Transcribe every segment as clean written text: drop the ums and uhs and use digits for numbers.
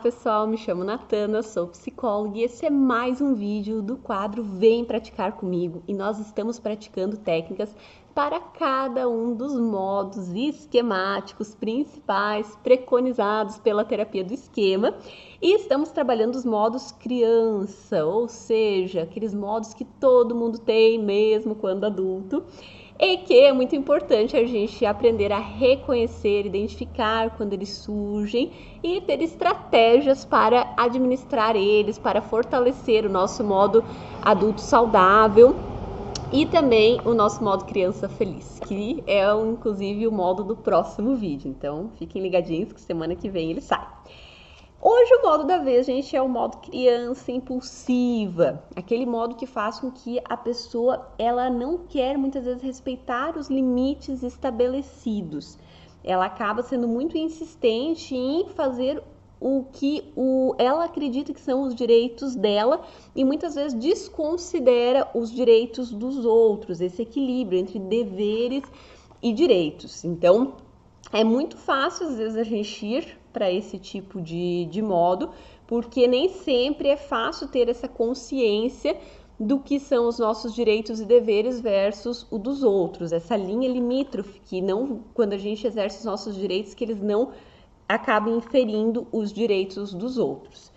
pessoal, me chamo Natana, sou psicóloga e esse é mais um vídeo do quadro Vem Praticar Comigo e nós estamos praticando técnicas para cada um dos modos esquemáticos principais preconizados pela terapia do esquema e estamos trabalhando os modos criança, ou seja, aqueles modos que todo mundo tem mesmo quando adulto. E que é muito importante a gente aprender a reconhecer, identificar quando eles surgem e ter estratégias para administrar eles, para fortalecer o nosso modo adulto saudável e também o nosso modo criança feliz, que é inclusive o modo do próximo vídeo. Então fiquem ligadinhos que semana que vem ele sai. Hoje o modo da vez, gente, é o modo criança impulsiva, aquele modo que faz com que a pessoa ela não quer muitas vezes respeitar os limites estabelecidos. Ela acaba sendo muito insistente em fazer o que ela acredita que são os direitos dela e muitas vezes desconsidera os direitos dos outros, esse equilíbrio entre deveres e direitos. Então, é muito fácil, às vezes, a gente ir para esse tipo de modo, porque nem sempre é fácil ter essa consciência do que são os nossos direitos e deveres versus o dos outros, essa linha limítrofe, que não, quando a gente exerce os nossos direitos, que eles não acabem inferindo os direitos dos outros.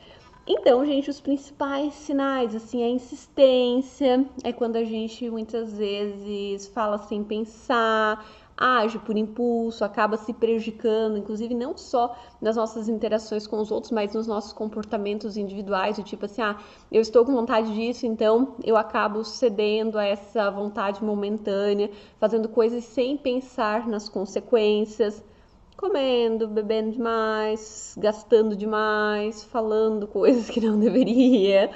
Então, gente, os principais sinais, assim, a insistência, é quando a gente muitas vezes fala sem pensar, age por impulso, acaba se prejudicando, inclusive não só nas nossas interações com os outros, mas nos nossos comportamentos individuais, do tipo assim, eu estou com vontade disso, então eu acabo cedendo a essa vontade momentânea, fazendo coisas sem pensar nas consequências, comendo, bebendo demais, gastando demais, falando coisas que não deveria,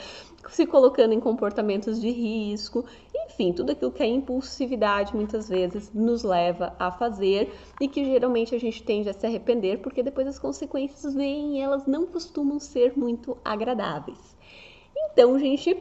se colocando em comportamentos de risco, enfim, tudo aquilo que a impulsividade muitas vezes nos leva a fazer e que geralmente a gente tende a se arrepender porque depois as consequências vêm e elas não costumam ser muito agradáveis. Então, gente,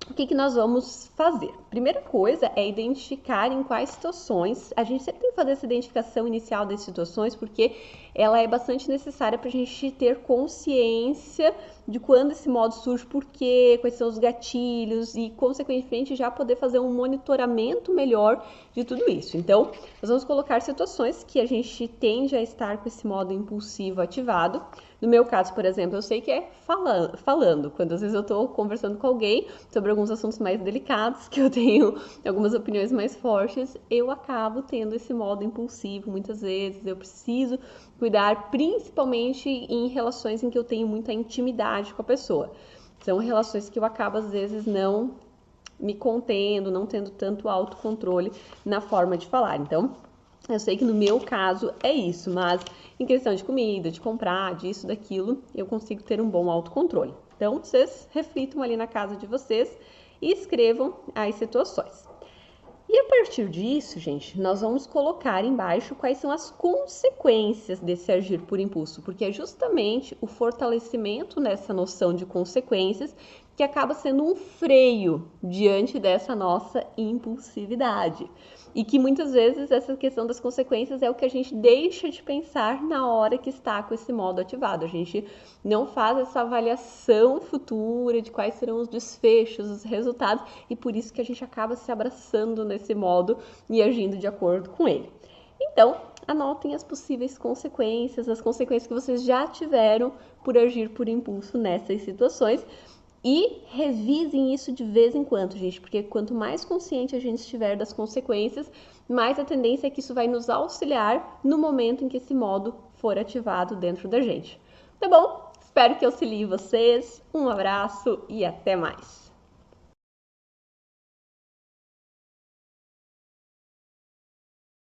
o que nós vamos fazer? Primeira coisa é identificar em quais situações, a gente sempre tem que fazer essa identificação inicial das situações, porque ela é bastante necessária para a gente ter consciência de quando esse modo surge, por quê, quais são os gatilhos e, consequentemente, já poder fazer um monitoramento melhor de tudo isso. Então, nós vamos colocar situações que a gente tende a estar com esse modo impulsivo ativado. No meu caso, por exemplo, eu sei que é falando. Quando às vezes eu estou conversando com alguém sobre alguns assuntos mais delicados, que eu tenho algumas opiniões mais fortes, eu acabo tendo esse modo impulsivo muitas vezes. Eu preciso cuidar principalmente em relações em que eu tenho muita intimidade com a pessoa. São relações que eu acabo às vezes não me contendo, não tendo tanto autocontrole na forma de falar. Então, eu sei que no meu caso é isso, mas em questão de comida, de comprar, disso, daquilo, eu consigo ter um bom autocontrole. Então, vocês reflitam ali na casa de vocês e escrevam as situações. E a partir disso, gente, nós vamos colocar embaixo quais são as consequências desse agir por impulso, porque é justamente o fortalecimento nessa noção de consequências que acaba sendo um freio diante dessa nossa impulsividade. E que muitas vezes essa questão das consequências é o que a gente deixa de pensar na hora que está com esse modo ativado. A gente não faz essa avaliação futura de quais serão os desfechos, os resultados, e por isso que a gente acaba se abraçando nesse modo e agindo de acordo com ele. Então, anotem as possíveis consequências, as consequências que vocês já tiveram por agir por impulso nessas situações. E revisem isso de vez em quando, gente, porque quanto mais consciente a gente estiver das consequências, mais a tendência é que isso vai nos auxiliar no momento em que esse modo for ativado dentro da gente. Tá bom? Espero que auxilie vocês. Um abraço e até mais!